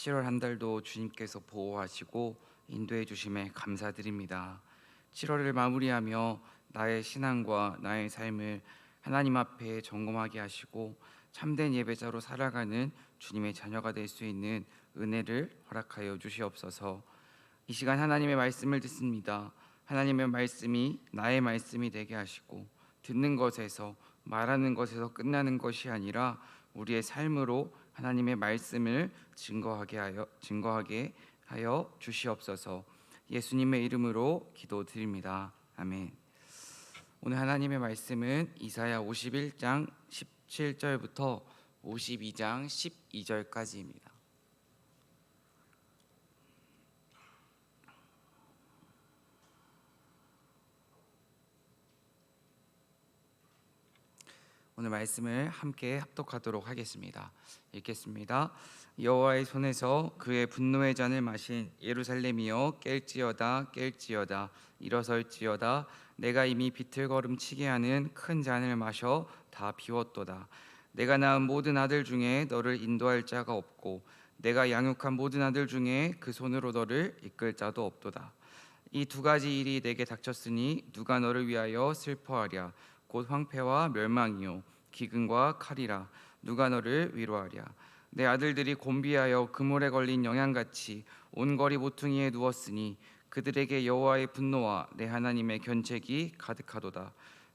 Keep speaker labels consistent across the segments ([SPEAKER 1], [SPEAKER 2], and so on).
[SPEAKER 1] 7월 한 달도 주님께서 보호하시고 인도해 주심에 감사드립니다. 7월을 마무리하며 나의 신앙과 나의 삶을 하나님 앞에 점검하게 하시고 참된 예배자로 살아가는 주님의 자녀가 될 수 있는 은혜를 허락하여 주시옵소서. 이 시간 하나님의 말씀을 듣습니다. 하나님의 말씀이 나의 말씀이 되게 하시고 듣는 것에서 말하는 것에서 끝나는 것이 아니라 우리의 삶으로 하나님의 말씀을 증거하게 하여 주시옵소서. 예수님의 이름으로 기도드립니다. 아멘. 오늘 하나님의 말씀은 이사야 51장 17절부터 52장 12절까지입니다. 오늘 말씀을 함께 합독하도록 하겠습니다. 읽겠습니다. 여호와의 손에서 그의 분노의 잔을 마신 예루살렘이여 깰지어다 깰지어다 일어설지어다. 내가 이미 비틀거름치게 하는 큰 잔을 마셔 다 비웠도다. 내가 낳은 모든 아들 중에 너를 인도할 자가 없고 내가 양육한 모든 아들 중에 그 손으로 너를 이끌 자도 없도다. 이 두 가지 일이 내게 닥쳤으니 누가 너를 위하여 슬퍼하랴. 곧 황폐와 멸망이요 기근과 칼이라. 누가 너를 위로하랴. 내 아들들이 곤비하여 그물에 걸린 영양같이 온 거리 모퉁이에 누웠으니 그들에게 여호와의 분노와 내 하나님의 견책이 가득하도다.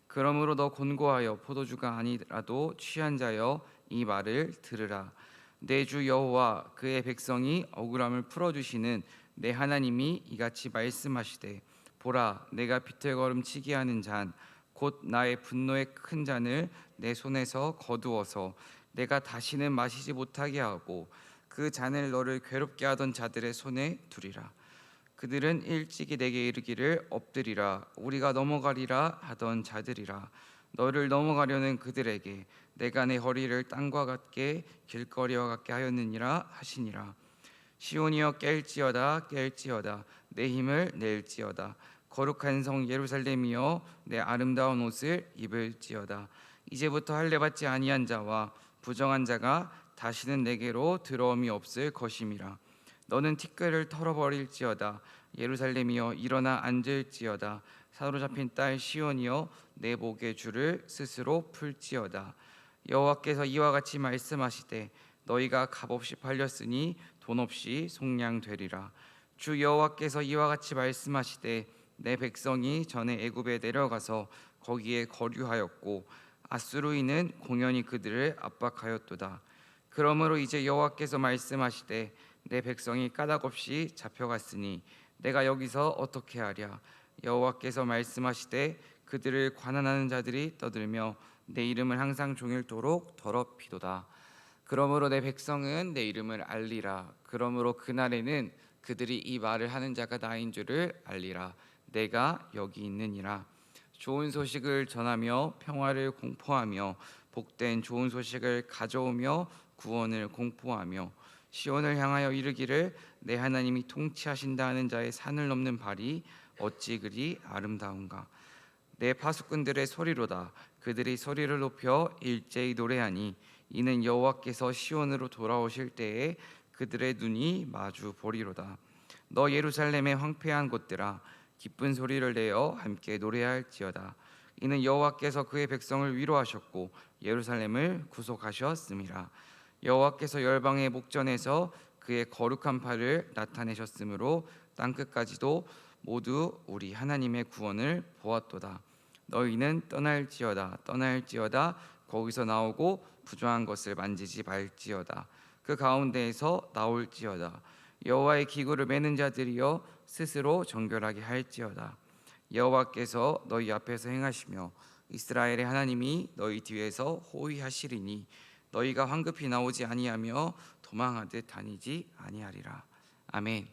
[SPEAKER 1] 그러므로 너 곤고하여 포도주가 아니라도 취한 자여 이 말을 들으라. 내 주 여호와 그의 백성이 억울함을 풀어주시는 내 하나님이 이같이 말씀하시되 보라 내가 비틀거름치게 하는 잔 곧 나의 분노의 큰 잔을 내 손에서 거두어서 내가 다시는 마시지 못하게 하고 그 잔을 너를 괴롭게 하던 자들의 손에 두리라. 그들은 일찍이 내게 이르기를 엎드리라 우리가 넘어가리라 하던 자들이라. 너를 넘어가려는 그들에게 내가 내 허리를 땅과 같게 길거리와 같게 하였느니라 하시니라. 시온이여 깰지어다 깰지어다 내 힘을 낼지어다. 거룩한 성 예루살렘이여 내 아름다운 옷을 입을지어다. 이제부터 할례 받지 아니한 자와 부정한 자가 다시는 내게로 들어옴이 없을 것임이라. 너는 티끌을 털어버릴지어다. 예루살렘이여 일어나 앉을지어다. 사로잡힌 딸 시온이여 내 목의 줄을 스스로 풀지어다. 여호와께서 이와 같이 말씀하시되 너희가 값없이 팔렸으니 돈 없이 속량되리라. 주 여호와께서 이와 같이 말씀하시되 내 백성이 전에 애굽에 내려가서 거기에 거류하였고 아수르인은 공연히 그들을 압박하였도다. 그러므로 이제 여호와께서 말씀하시되 내 백성이 까닭없이 잡혀갔으니 내가 여기서 어떻게 하랴. 여호와께서 말씀하시되 그들을 관한하는 자들이 떠들며 내 이름을 항상 종일토록 더럽히도다. 그러므로 내 백성은 내 이름을 알리라. 그러므로 그날에는 그들이 이 말을 하는 자가 나인 줄을 알리라. 내가 여기 있느니라. 좋은 소식을 전하며 평화를 공포하며 복된 좋은 소식을 가져오며 구원을 공포하며 시온을 향하여 이르기를 내 하나님이 통치하신다 하는 자의 산을 넘는 발이 어찌 그리 아름다운가. 내 파수꾼들의 소리로다. 그들이 소리를 높여 일제히 노래하니 이는 여호와께서 시온으로 돌아오실 때에 그들의 눈이 마주 보리로다. 너 예루살렘의 황폐한 곳들아 기쁜 소리를 내어 함께 노래할지어다. 이는 여호와께서 그의 백성을 위로하셨고 예루살렘을 구속하셨음이라. 여호와께서 열방의 목전에서 그의 거룩한 팔을 나타내셨으므로 땅끝까지도 모두 우리 하나님의 구원을 보았도다. 너희는 떠날지어다 떠날지어다 거기서 나오고 부정한 것을 만지지 말지어다. 그 가운데에서 나올지어다. 여호와의 기구를 매는 자들이여 스스로 정결하게 할지어다. 여호와께서 너희 앞에서 행하시며 이스라엘의 하나님이 너희 뒤에서 호위하시리니 너희가 황급히 나오지 아니하며 도망하듯 다니지 아니하리라. 아멘.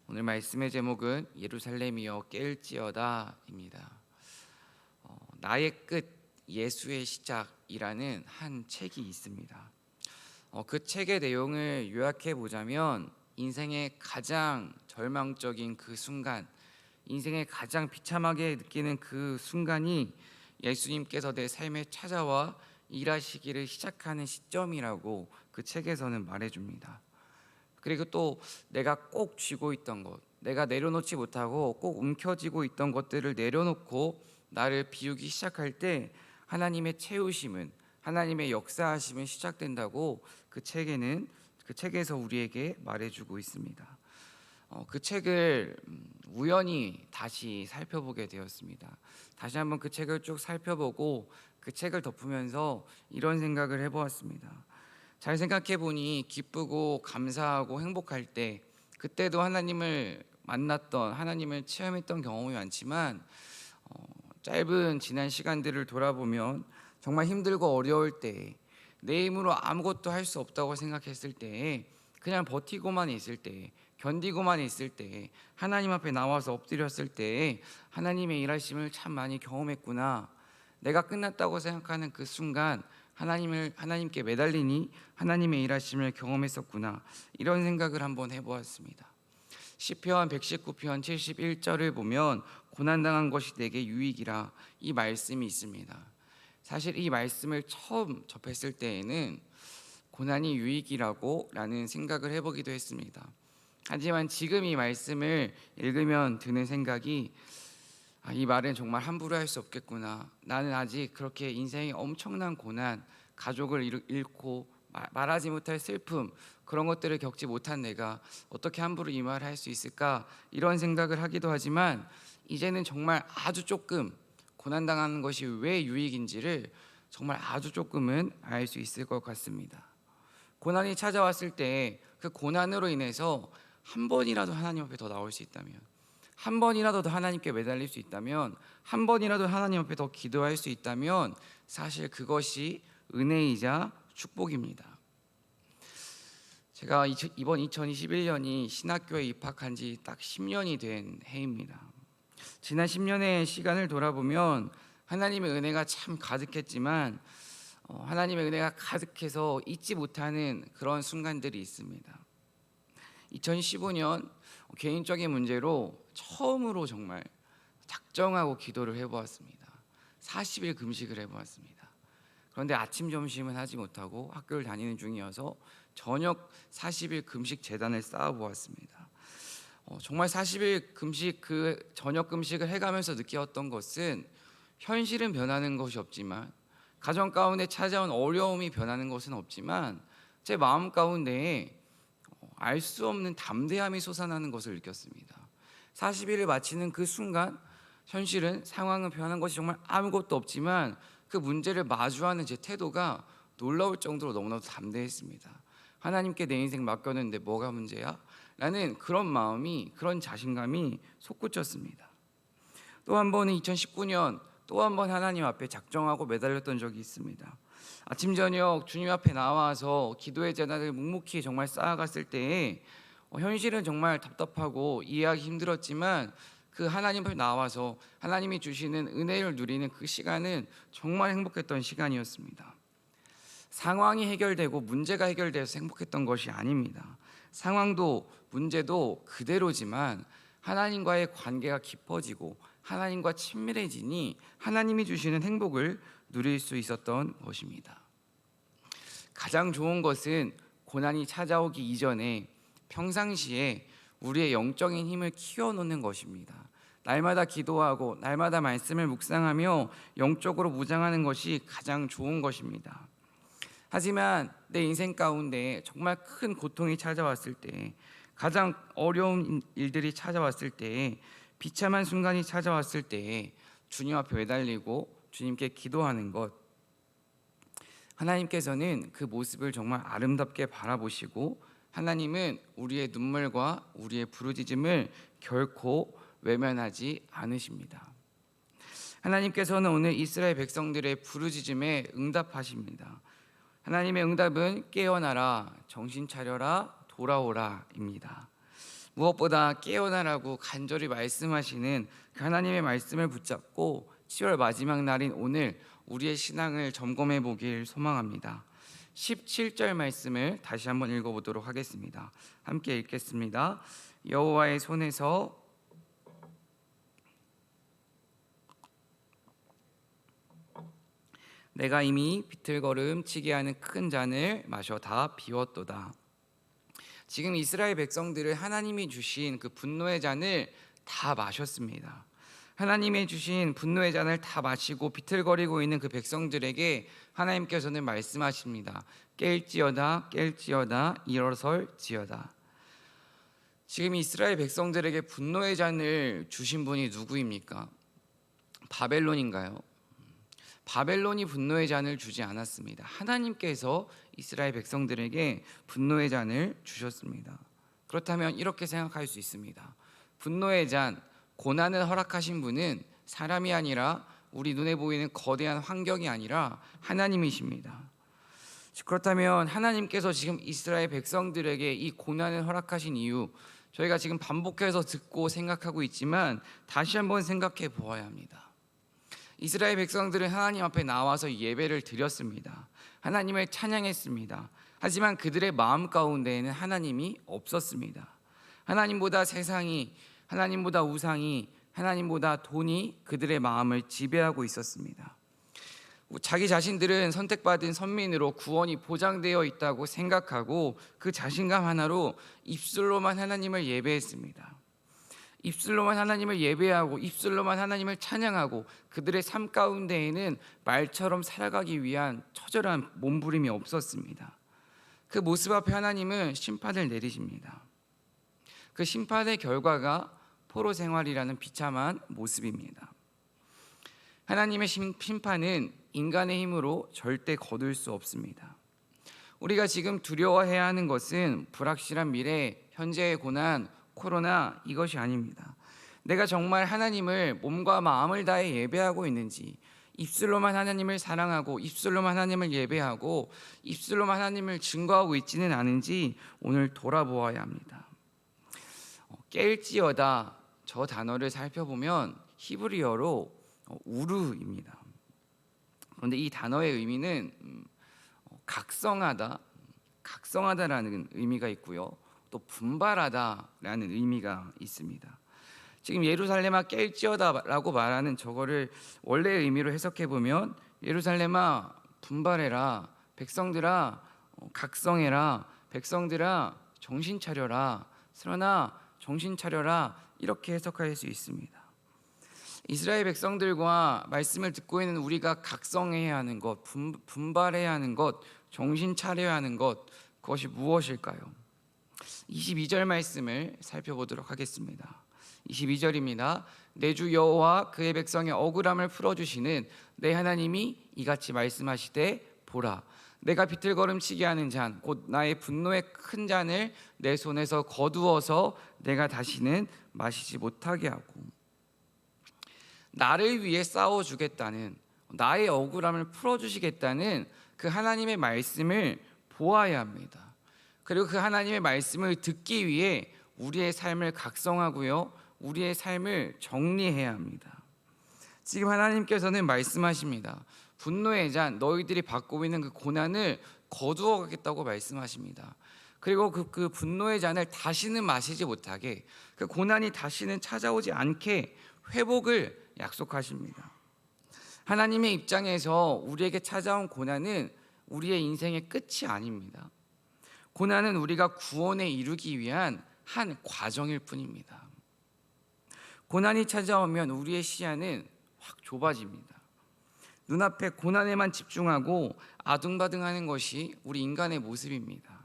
[SPEAKER 1] 오늘 말씀의 제목은 예루살렘이여 깰지어다입니다. 나의 끝 예수의 시작이라는 한 책이 있습니다. 그 책의 내용을 요약해 보자면 인생의 가장 절망적인 그 순간, 인생의 가장 비참하게 느끼는 그 순간이 예수님께서 내 삶에 찾아와 일하시기를 시작하는 시점이라고 그 책에서는 말해줍니다. 그리고 또 내가 꼭 쥐고 있던 것, 내가 내려놓지 못하고 꼭 움켜쥐고 있던 것들을 내려놓고 나를 비우기 시작할 때 하나님의 채우심은, 하나님의 역사하심은 시작된다고 그 책에서 우리에게 말해주고 있습니다. 그 책을 우연히 다시 살펴보게 되었습니다. 다시 한번 그 책을 쭉 살펴보고 그 책을 덮으면서 이런 생각을 해보았습니다. 잘 생각해 보니 기쁘고 감사하고 행복할 때, 그때도 하나님을 만났던, 하나님을 체험했던 경험이 많지만 짧은 지난 시간들을 돌아보면 정말 힘들고 어려울 때, 내 힘으로 아무것도 할 수 없다고 생각했을 때, 그냥 버티고만 있을 때, 견디고만 있을 때, 하나님 앞에 나와서 엎드렸을 때 하나님의 일하심을 참 많이 경험했구나. 내가 끝났다고 생각하는 그 순간 하나님께 매달리니 하나님의 일하심을 경험했었구나. 이런 생각을 한번 해보았습니다. 시편 119편 71절을 보면 고난당한 것이 내게 유익이라, 이 말씀이 있습니다. 사실 이 말씀을 처음 접했을 때에는 고난이 유익이라는 생각을 해보기도 했습니다. 하지만 지금 이 말씀을 읽으면 드는 생각이, 이 말은 정말 함부로 할 수 없겠구나. 나는 아직 그렇게 인생의 엄청난 고난, 가족을 잃고 말하지 못할 슬픔, 그런 것들을 겪지 못한 내가 어떻게 함부로 이 말을 할 수 있을까, 이런 생각을 하기도 하지만 이제는 정말 아주 조금 고난당하는 것이 왜 유익인지를 정말 아주 조금은 알 수 있을 것 같습니다. 고난이 찾아왔을 때 그 고난으로 인해서 한 번이라도 하나님 앞에 더 나올 수 있다면, 한 번이라도 더 하나님께 매달릴 수 있다면, 한 번이라도 하나님 앞에 더 기도할 수 있다면 사실 그것이 은혜이자 축복입니다. 제가 이번 2021년이 신학교에 입학한 지 딱 10년이 된 해입니다. 지난 10년의 시간을 돌아보면 하나님의 은혜가 참 가득했지만 하나님의 은혜가 가득해서 잊지 못하는 그런 순간들이 있습니다. 2015년 개인적인 문제로 처음으로 정말 작정하고 기도를 해보았습니다. 40일 금식을 해보았습니다. 그런데 아침 점심은 하지 못하고 학교를 다니는 중이어서 저녁 40일 금식 제단을 쌓아보았습니다. 정말 40일 금식, 그 저녁 금식을 해가면서 느꼈던 것은, 현실은 변하는 것이 없지만, 가정 가운데 찾아온 어려움이 변하는 것은 없지만, 제 마음 가운데에 알 수 없는 담대함이 솟아나는 것을 느꼈습니다. 40일을 마치는 그 순간 현실은, 상황은 변한 것이 정말 아무것도 없지만 그 문제를 마주하는 제 태도가 놀라울 정도로 너무나도 담대했습니다. 하나님께 내 인생 맡겼는데 뭐가 문제야? 라는 그런 마음이, 그런 자신감이 솟구쳤습니다. 또 한 번은 2019년 또 한 번 하나님 앞에 작정하고 매달렸던 적이 있습니다. 아침 저녁 주님 앞에 나와서 기도의 제단을 묵묵히 정말 쌓아갔을 때에 현실은 정말 답답하고 이해하기 힘들었지만 그 하나님 앞에 나와서 하나님이 주시는 은혜를 누리는 그 시간은 정말 행복했던 시간이었습니다. 상황이 해결되고 문제가 해결돼서 행복했던 것이 아닙니다. 상황도 문제도 그대로지만 하나님과의 관계가 깊어지고 하나님과 친밀해지니 하나님이 주시는 행복을 누릴 수 있었던 것입니다. 가장 좋은 것은 고난이 찾아오기 이전에 평상시에 우리의 영적인 힘을 키워놓는 것입니다. 날마다 기도하고 날마다 말씀을 묵상하며 영적으로 무장하는 것이 가장 좋은 것입니다. 하지만 내 인생 가운데 정말 큰 고통이 찾아왔을 때, 가장 어려운 일들이 찾아왔을 때, 비참한 순간이 찾아왔을 때 주님 앞에 매달리고 주님께 기도하는 것, 하나님께서는 그 모습을 정말 아름답게 바라보시고 하나님은 우리의 눈물과 우리의 부르짖음을 결코 외면하지 않으십니다. 하나님께서는 오늘 이스라엘 백성들의 부르짖음에 응답하십니다. 하나님의 응답은 깨어나라, 정신 차려라, 돌아오라입니다. 무엇보다 깨어나라고 간절히 말씀하시는 그 하나님의 말씀을 붙잡고 10월 마지막 날인 오늘 우리의 신앙을 점검해 보길 소망합니다. 17절 말씀을 다시 한번 읽어보도록 하겠습니다. 함께 읽겠습니다. 여호와의 손에서 내가 이미 비틀거름 치게 하는 큰 잔을 마셔 다 비웠도다. 지금 이스라엘 백성들을 하나님이 주신 그 분노의 잔을 다 마셨습니다. 하나님이 주신 분노의 잔을 다 마시고 비틀거리고 있는 그 백성들에게 하나님께서는 말씀하십니다. 깰지어다 깰지어다 일어설지어다. 지금 이스라엘 백성들에게 분노의 잔을 주신 분이 누구입니까? 바벨론인가요? 바벨론이 분노의 잔을 주지 않았습니다. 하나님께서 이스라엘 백성들에게 분노의 잔을 주셨습니다. 그렇다면 이렇게 생각할 수 있습니다. 분노의 잔, 고난을 허락하신 분은 사람이 아니라 우리 눈에 보이는 거대한 환경이 아니라 하나님이십니다. 그렇다면 하나님께서 지금 이스라엘 백성들에게 이 고난을 허락하신 이유, 저희가 지금 반복해서 듣고 생각하고 있지만 다시 한번 생각해 보아야 합니다. 이스라엘 백성들은 하나님 앞에 나와서 예배를 드렸습니다. 하나님을 찬양했습니다. 하지만 그들의 마음 가운데에는 하나님이 없었습니다. 하나님보다 세상이, 하나님보다 우상이, 하나님보다 돈이 그들의 마음을 지배하고 있었습니다. 자기 자신들은 선택받은 선민으로 구원이 보장되어 있다고 생각하고 그 자신감 하나로 입술로만 하나님을 예배했습니다. 입술로만 하나님을 예배하고 입술로만 하나님을 찬양하고 그들의 삶 가운데에는 말처럼 살아가기 위한 처절한 몸부림이 없었습니다. 그 모습 앞에 하나님은 심판을 내리십니다. 그 심판의 결과가 포로 생활이라는 비참한 모습입니다. 하나님의 심판은 인간의 힘으로 절대 거둘 수 없습니다. 우리가 지금 두려워해야 하는 것은 불확실한 미래, 현재의 고난, 코로나 이것이 아닙니다. 내가 정말 하나님을 몸과 마음을 다해 예배하고 있는지, 입술로만 하나님을 사랑하고 입술로만 하나님을 예배하고 입술로만 하나님을 증거하고 있지는 않은지 오늘 돌아보아야 합니다. 깰지어다, 저 단어를 살펴보면 히브리어로 우르입니다. 그런데 이 단어의 의미는 각성하다라는 의미가 있고요, 또 분발하다라는 의미가 있습니다. 지금 예루살렘아 깰지어다라고 말하는 저거를 원래의 의미로 해석해 보면 예루살렘아 분발해라, 백성들아 각성해라, 백성들아 정신 차려라, 스런아 정신 차려라, 이렇게 해석할 수 있습니다. 이스라엘 백성들과 말씀을 듣고 있는 우리가 각성해야 하는 것, 분발해야 하는 것, 정신 차려야 하는 것, 그것이 무엇일까요? 22절 말씀을 살펴보도록 하겠습니다. 22절입니다. 내 주 여호와 그의 백성의 억울함을 풀어주시는 내 하나님이 이같이 말씀하시되 보라, 내가 비틀거름치게 하는 잔, 곧 나의 분노의 큰 잔을 내 손에서 거두어서 내가 다시는 마시지 못하게 하고, 나를 위해 싸워주겠다는, 나의 억울함을 풀어주시겠다는 그 하나님의 말씀을 보아야 합니다. 그리고 그 하나님의 말씀을 듣기 위해 우리의 삶을 각성하고요, 우리의 삶을 정리해야 합니다. 지금 하나님께서는 말씀하십니다. 분노의 잔, 너희들이 받고 있는 그 고난을 거두어 가겠다고 말씀하십니다. 그리고 그 분노의 잔을 다시는 마시지 못하게, 그 고난이 다시는 찾아오지 않게 회복을 약속하십니다. 하나님의 입장에서 우리에게 찾아온 고난은 우리의 인생의 끝이 아닙니다. 고난은 우리가 구원에 이르기 위한 한 과정일 뿐입니다. 고난이 찾아오면 우리의 시야는 확 좁아집니다. 눈앞에 고난에만 집중하고 아둥바둥하는 것이 우리 인간의 모습입니다.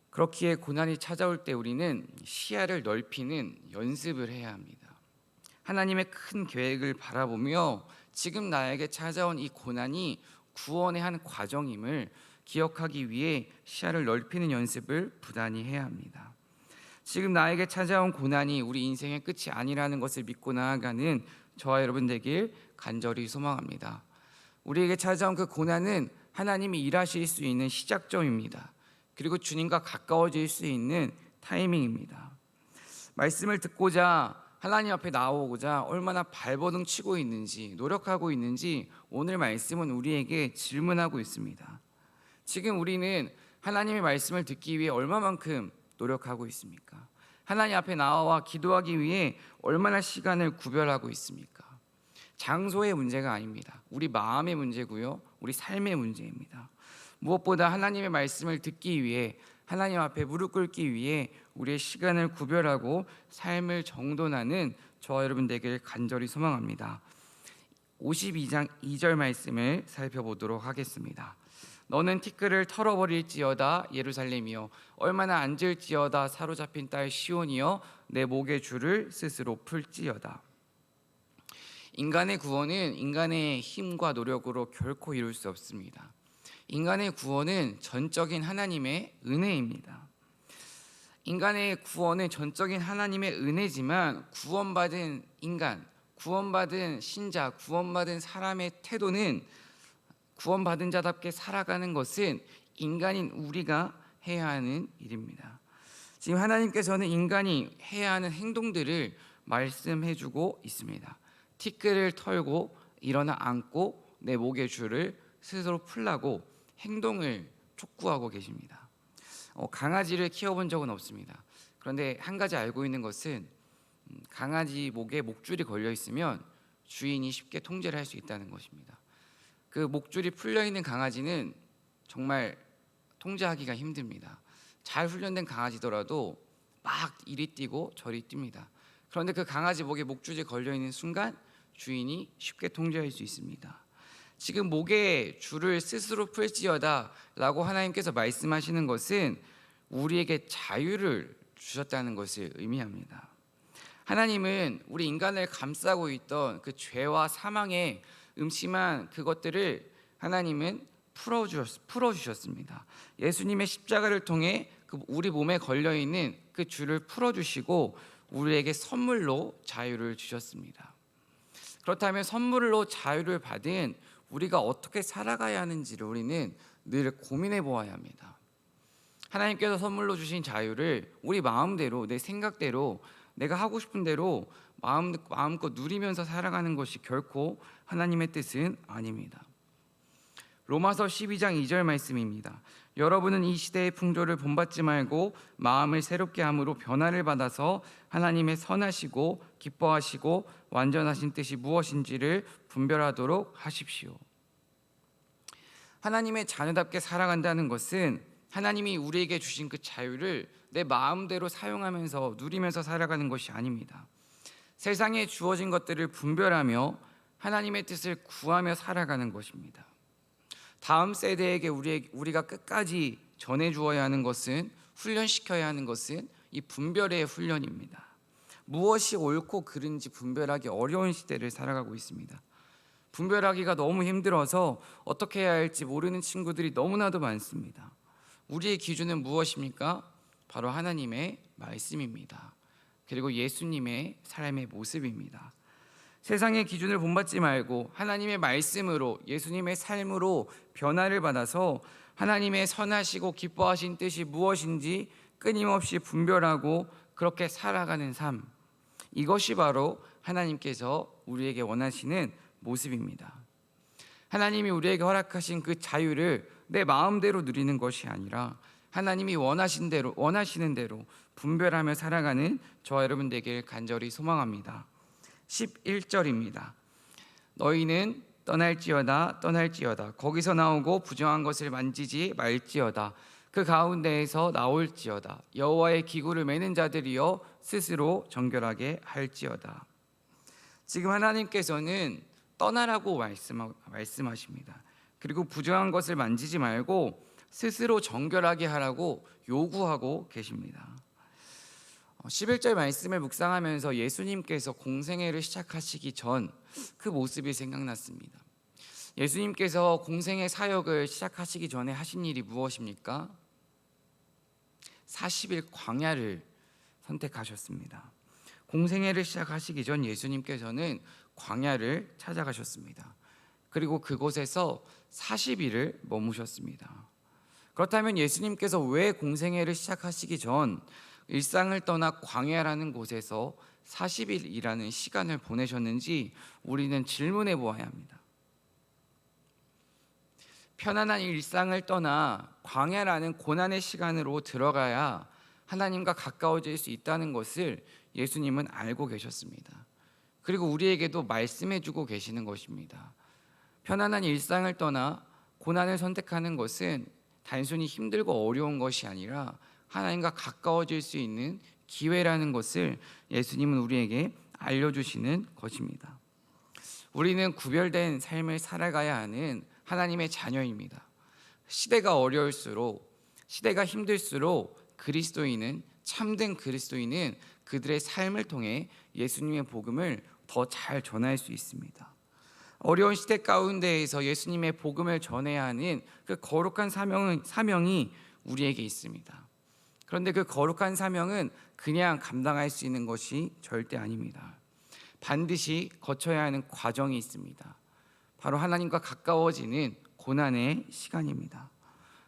[SPEAKER 1] 그렇기에 고난이 찾아올 때 우리는 시야를 넓히는 연습을 해야 합니다. 하나님의 큰 계획을 바라보며 지금 나에게 찾아온 이 고난이 구원의 한 과정임을 기억하기 위해 시야를 넓히는 연습을 부단히 해야 합니다. 지금 나에게 찾아온 고난이 우리 인생의 끝이 아니라는 것을 믿고 나아가는 저와 여러분 되길 간절히 소망합니다. 우리에게 찾아온 그 고난은 하나님이 일하실 수 있는 시작점입니다. 그리고 주님과 가까워질 수 있는 타이밍입니다. 말씀을 듣고자 하나님 앞에 나오고자 얼마나 발버둥 치고 있는지, 노력하고 있는지 오늘 말씀은 우리에게 질문하고 있습니다. 지금 우리는 하나님의 말씀을 듣기 위해 얼마만큼 노력하고 있습니까? 하나님 앞에 나와 기도하기 위해 얼마나 시간을 구별하고 있습니까? 장소의 문제가 아닙니다. 우리 마음의 문제고요, 우리 삶의 문제입니다. 무엇보다 하나님의 말씀을 듣기 위해, 하나님 앞에 무릎 꿇기 위해 우리의 시간을 구별하고 삶을 정돈하는 저와 여러분 되기를 간절히 소망합니다. 52장 2절 말씀을 살펴보도록 하겠습니다. 너는 티끌을 털어버릴지어다 예루살렘이여, 얼마나 앉을지어다 사로잡힌 딸 시온이여, 내 목의 줄을 스스로 풀지어다. 인간의 구원은 인간의 힘과 노력으로 결코 이룰 수 없습니다. 인간의 구원은 전적인 하나님의 은혜입니다. 인간의 구원은 전적인 하나님의 은혜지만 구원받은 인간, 구원받은 신자, 구원받은 사람의 태도는 구원받은 자답게 살아가는 것은 인간인 우리가 해야 하는 일입니다. 지금 하나님께서는 인간이 해야 하는 행동들을 말씀해주고 있습니다. 티끌을 털고 일어나 앉고 내 목의 줄을 스스로 풀라고 행동을 촉구하고 계십니다. 강아지를 키워본 적은 없습니다. 그런데 한 가지 알고 있는 것은 강아지 목에 목줄이 걸려 있으면 주인이 쉽게 통제를 할 수 있다는 것입니다. 그 목줄이 풀려 있는 강아지는 정말 통제하기가 힘듭니다. 잘 훈련된 강아지더라도 막 이리 뛰고 저리 뜁니다. 그런데 그 강아지 목에 목줄이 걸려 있는 순간 주인이 쉽게 통제할 수 있습니다. 지금 목에 줄을 스스로 풀지어다 라고 하나님께서 말씀하시는 것은 우리에게 자유를 주셨다는 것을 의미합니다. 하나님은 우리 인간을 감싸고 있던 그 죄와 사망의 음침한 그것들을 하나님은 풀어주셨습니다. 예수님의 십자가를 통해 우리 몸에 걸려있는 그 줄을 풀어주시고 우리에게 선물로 자유를 주셨습니다. 그렇다면 선물로 자유를 받은 우리가 어떻게 살아가야 하는지를 우리는 늘 고민해 보아야 합니다. 하나님께서 선물로 주신 자유를 우리 마음대로, 내 생각대로, 내가 하고 싶은 대로 마음껏 누리면서 살아가는 것이 결코 하나님의 뜻은 아닙니다. 로마서 12장 2절 말씀입니다. 여러분은 이 시대의 풍조를 본받지 말고 마음을 새롭게 함으로 변화를 받아서 하나님의 선하시고 기뻐하시고 완전하신 뜻이 무엇인지를 분별하도록 하십시오. 하나님의 자녀답게 살아간다는 것은 하나님이 우리에게 주신 그 자유를 내 마음대로 사용하면서 누리면서 살아가는 것이 아닙니다. 세상에 주어진 것들을 분별하며 하나님의 뜻을 구하며 살아가는 것입니다. 다음 세대에게 우리가 끝까지 전해주어야 하는 것은, 훈련시켜야 하는 것은 이 분별의 훈련입니다. 무엇이 옳고 그른지 분별하기 어려운 시대를 살아가고 있습니다. 분별하기가 너무 힘들어서 어떻게 해야 할지 모르는 친구들이 너무나도 많습니다. 우리의 기준은 무엇입니까? 바로 하나님의 말씀입니다. 그리고 예수님의 삶의 모습입니다. 세상의 기준을 본받지 말고 하나님의 말씀으로, 예수님의 삶으로 변화를 받아서 하나님의 선하시고 기뻐하신 뜻이 무엇인지 끊임없이 분별하고 그렇게 살아가는 삶, 이것이 바로 하나님께서 우리에게 원하시는 모습입니다. 하나님이 우리에게 허락하신 그 자유를 내 마음대로 누리는 것이 아니라 하나님이 원하시는 대로 분별하며 살아가는 저와 여러분 되길 간절히 소망합니다. 11절입니다. 너희는 떠날지어다 거기서 나오고 부정한 것을 만지지 말지어다. 그 가운데에서 나올지어다. 여호와의 기구를 매는 자들이여 스스로 정결하게 할지어다. 지금 하나님께서는 떠나라고 말씀하십니다. 그리고 부정한 것을 만지지 말고 스스로 정결하게 하라고 요구하고 계십니다. 11절 말씀을 묵상하면서 예수님께서 공생애를 시작하시기 전 그 모습이 생각났습니다. 예수님께서 공생애 사역을 시작하시기 전에 하신 일이 무엇입니까? 40일 광야를 선택하셨습니다. 공생애를 시작하시기 전 예수님께서는 광야를 찾아가셨습니다. 그리고 그곳에서 40일을 머무셨습니다. 그렇다면 예수님께서 왜 공생애를 시작하시기 전 일상을 떠나 광야라는 곳에서 40일이라는 시간을 보내셨는지 우리는 질문해 보아야 합니다. 편안한 일상을 떠나 광야라는 고난의 시간으로 들어가야 하나님과 가까워질 수 있다는 것을 예수님은 알고 계셨습니다. 그리고 우리에게도 말씀해주고 계시는 것입니다. 편안한 일상을 떠나 고난을 선택하는 것은 단순히 힘들고 어려운 것이 아니라 하나님과 가까워질 수 있는 기회라는 것을 예수님은 우리에게 알려주시는 것입니다. 우리는 구별된 삶을 살아가야 하는 하나님의 자녀입니다. 시대가 어려울수록, 시대가 힘들수록 그리스도인은, 참된 그리스도인은 그들의 삶을 통해 예수님의 복음을 더 잘 전할 수 있습니다. 어려운 시대 가운데에서 예수님의 복음을 전해야 하는 그 거룩한 사명이 우리에게 있습니다. 그런데 그 거룩한 사명은 그냥 감당할 수 있는 것이 절대 아닙니다. 반드시 거쳐야 하는 과정이 있습니다. 바로 하나님과 가까워지는 고난의 시간입니다.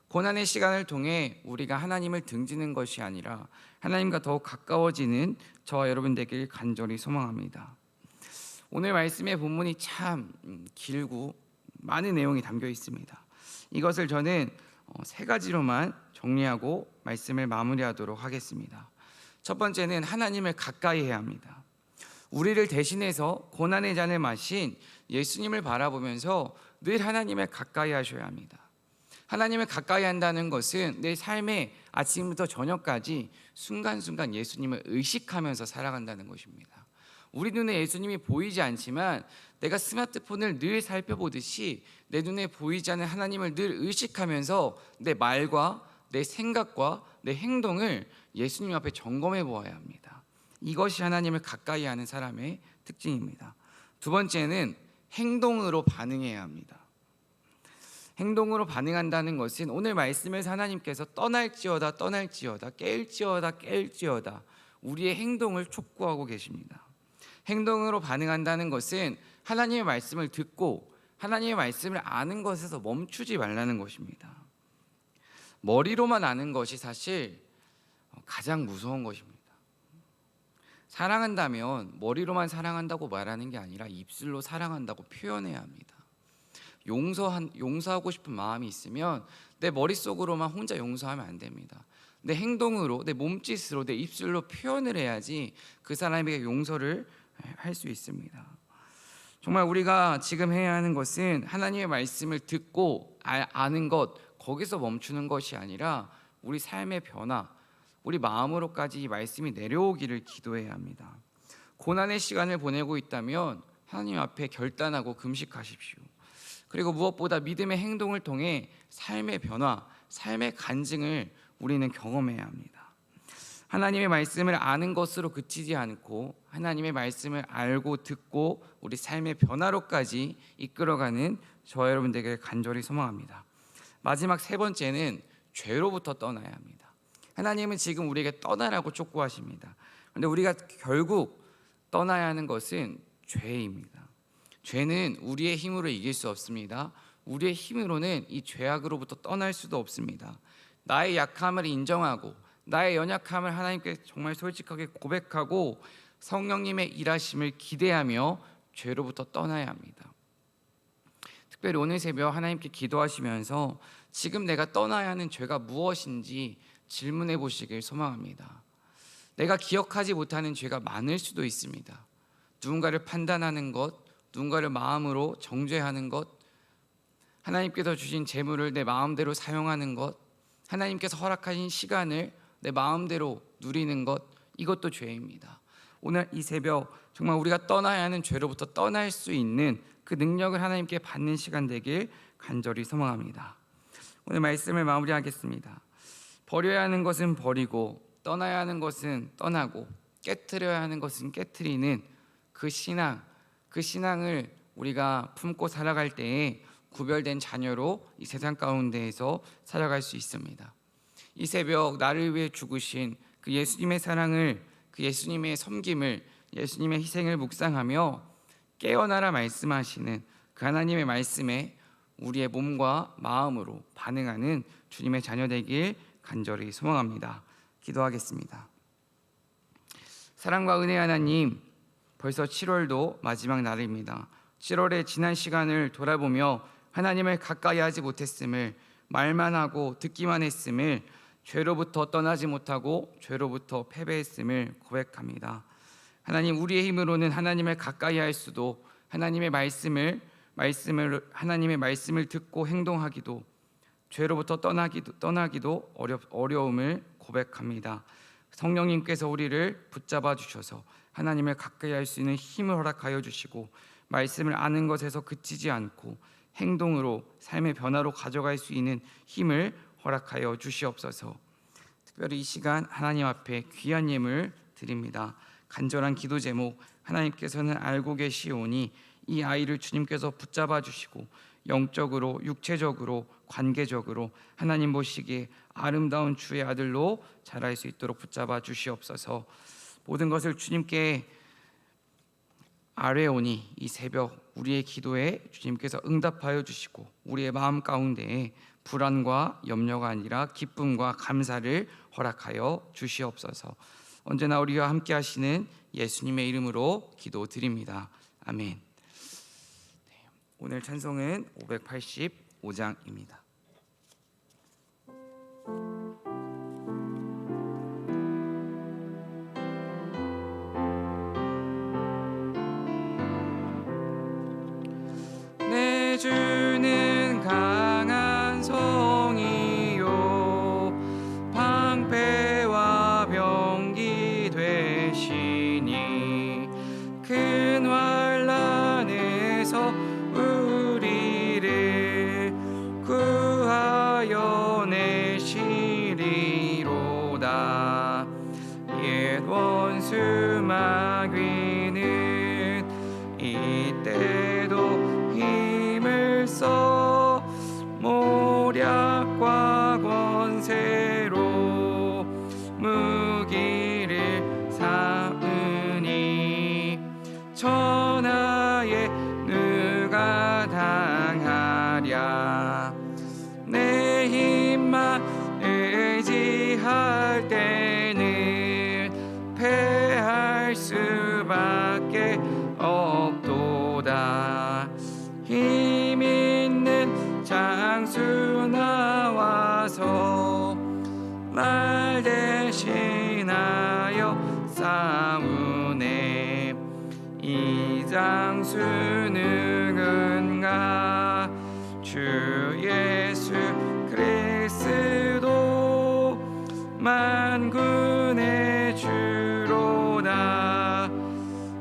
[SPEAKER 1] 고난의 시간을 통해 우리가 하나님을 등지는 것이 아니라 하나님과 더욱 가까워지는 저와 여러분 되길 간절히 소망합니다. 오늘 말씀의 본문이 참 길고 많은 내용이 담겨 있습니다. 이것을 저는 세 가지로만 정리하고 말씀을 마무리하도록 하겠습니다. 첫 번째는 하나님을 가까이 해야 합니다. 우리를 대신해서 고난의 잔을 마신 예수님을 바라보면서 늘 하나님을 가까이 하셔야 합니다. 하나님을 가까이 한다는 것은 내 삶의 아침부터 저녁까지 순간순간 예수님을 의식하면서 살아간다는 것입니다. 우리 눈에 예수님이 보이지 않지만 내가 스마트폰을 늘 살펴보듯이 내 눈에 보이지 않는 하나님을 늘 의식하면서 내 말과 내 생각과 내 행동을 예수님 앞에 점검해 보아야 합니다. 이것이 하나님을 가까이 하는 사람의 특징입니다. 두 번째는 행동으로 반응해야 합니다. 행동으로 반응한다는 것은 오늘 말씀에서 하나님께서 떠날지어다 깰지어다 우리의 행동을 촉구하고 계십니다. 행동으로 반응한다는 것은 하나님의 말씀을 듣고 하나님의 말씀을 아는 것에서 멈추지 말라는 것입니다. 머리로만 아는 것이 사실 가장 무서운 것입니다. 사랑한다면 머리로만 사랑한다고 말하는 게 아니라 입술로 사랑한다고 표현해야 합니다. 용서하고 싶은 마음이 있으면 내 머릿속으로만 혼자 용서하면 안 됩니다. 내 행동으로, 내 몸짓으로, 내 입술로 표현을 해야지 그 사람에게 용서를 할 수 있습니다. 정말 우리가 지금 해야 하는 것은 하나님의 말씀을 듣고 아는 것, 거기서 멈추는 것이 아니라 우리 삶의 변화, 우리 마음으로까지 이 말씀이 내려오기를 기도해야 합니다. 고난의 시간을 보내고 있다면 하나님 앞에 결단하고 금식하십시오. 그리고 무엇보다 믿음의 행동을 통해 삶의 변화, 삶의 간증을 우리는 경험해야 합니다. 하나님의 말씀을 아는 것으로 그치지 않고 하나님의 말씀을 알고 듣고 우리 삶의 변화로까지 이끌어가는 저와 여러분 되길 간절히 소망합니다. 마지막 세 번째는 죄로부터 떠나야 합니다. 하나님은 지금 우리에게 떠나라고 촉구하십니다. 그런데 우리가 결국 떠나야 하는 것은 죄입니다. 죄는 우리의 힘으로 이길 수 없습니다. 우리의 힘으로는 이 죄악으로부터 떠날 수도 없습니다. 나의 약함을 인정하고 나의 연약함을 하나님께 정말 솔직하게 고백하고 성령님의 일하심을 기대하며 죄로부터 떠나야 합니다. 특별히 오늘 새벽 하나님께 기도하시면서 지금 내가 떠나야 하는 죄가 무엇인지 질문해 보시길 소망합니다. 내가 기억하지 못하는 죄가 많을 수도 있습니다. 누군가를 판단하는 것, 누군가를 마음으로 정죄하는 것, 하나님께서 주신 재물을 내 마음대로 사용하는 것, 하나님께서 허락하신 시간을 내 마음대로 누리는 것, 이것도 죄입니다. 오늘 이 새벽 정말 우리가 떠나야 하는 죄로부터 떠날 수 있는 그 능력을 하나님께 받는 시간 되길 간절히 소망합니다. 오늘 말씀을 마무리하겠습니다. 버려야 하는 것은 버리고 떠나야 하는 것은 떠나고 깨트려야 하는 것은 깨트리는 그 신앙을 우리가 품고 살아갈 때에 구별된 자녀로 이 세상 가운데에서 살아갈 수 있습니다. 이 새벽 나를 위해 죽으신 그 예수님의 사랑을, 그 예수님의 섬김을, 예수님의 희생을 묵상하며 깨어나라 말씀하시는 그 하나님의 말씀에 우리의 몸과 마음으로 반응하는 주님의 자녀 되길 간절히 소망합니다. 기도하겠습니다. 사랑과 은혜 하나님, 벌써 7월도 마지막 날입니다. 7월의 지난 시간을 돌아보며 하나님을 가까이 하지 못했음을, 말만 하고 듣기만 했음을, 죄로부터 떠나지 못하고 죄로부터 패배했음을 고백합니다. 하나님, 우리의 힘으로는 하나님을 가까이 할 수도, 하나님의 말씀을 듣고 행동하기도, 죄로부터 떠나기도 어려움을 고백합니다. 성령님께서 우리를 붙잡아 주셔서 하나님을 가까이 할 수 있는 힘을 허락하여 주시고, 말씀을 아는 것에서 그치지 않고 행동으로, 삶의 변화로 가져갈 수 있는 힘을 허락하여 주시옵소서. 특별히 이 시간 하나님 앞에 귀한 예물 드립니다. 간절한 기도 제목, 하나님께서는 알고 계시오니 이 아이를 주님께서 붙잡아 주시고 영적으로, 육체적으로, 관계적으로 하나님 보시기에 아름다운 주의 아들로 자랄 수 있도록 붙잡아 주시옵소서. 모든 것을 주님께 아뢰오니 이 새벽 우리의 기도에 주님께서 응답하여 주시고, 우리의 마음 가운데에 불안과 염려가 아니라 기쁨과 감사를 허락하여 주시옵소서. 언제나 우리와 함께 하시는 예수님의 이름으로 기도드립니다. 아멘. 오늘 찬송은 585장입니다. 내 주는 강한 성이요 방패와 병기 되시니 큰 환난에서 우리를 구하여 내시리로다. 옛 원수 마귀는 이때도 힘을 써 모략과 권세로 무기를 삼으니 천하에 누가 당하랴. 내 힘만 의지할 때는 패할 수밖에 없도다. 힘 있는 장수 나와서 날 대신하여 싸우네. 이 장수 누군가? 주 예수 그리스도 만군의 주로다.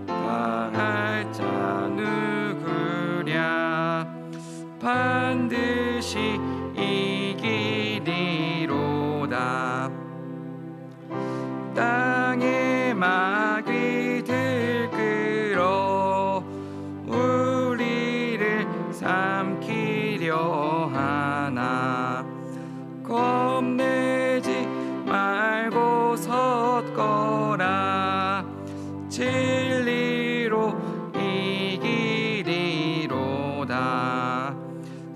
[SPEAKER 1] 당할 자 누구랴? 반드시 이기리로다. 땅에 마귀 들끓어 우리를 삼키려 하나. 겁내지 말고 섰거라. 진리로 이기리로다.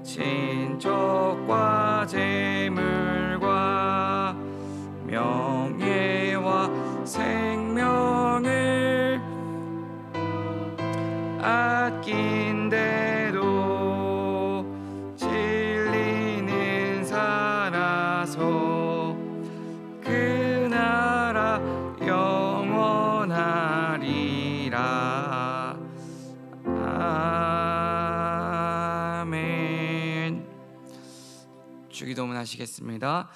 [SPEAKER 1] 친척과 재물과 명예와 생명을 아낀대도 진리는 살아서 그 나라 영원하리라. 아멘. 주기도문 하시겠습니다.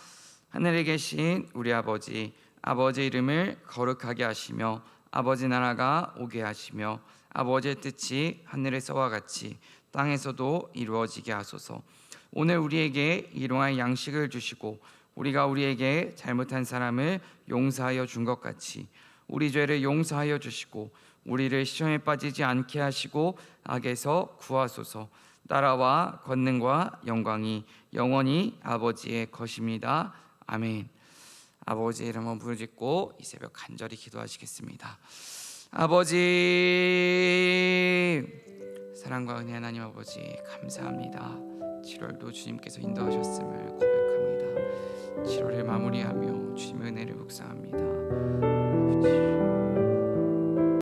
[SPEAKER 1] 하늘에 계신 우리 아버지 이름을 거룩하게 하시며 아버지 나라가 오게 하시며 아버지의 뜻이 하늘에서와 같이 땅에서도 이루어지게 하소서. 오늘 우리에게 일용할 양식을 주시고 우리가 우리에게 잘못한 사람을 용서하여 준 것 같이 우리 죄를 용서하여 주시고 우리를 시험에 빠지지 않게 하시고 악에서 구하소서. 나라와 권능과 영광이 영원히 아버지의 것입니다. 아멘. 아버지의 이름을 부르짖고 이 새벽 간절히 기도하시겠습니다. 아버지, 사랑과 은혜 하나님 아버지 감사합니다. 7월도 주님께서 인도하셨음을 고백합니다. 7월을 마무리하며 주님의 은혜를 묵상합니다.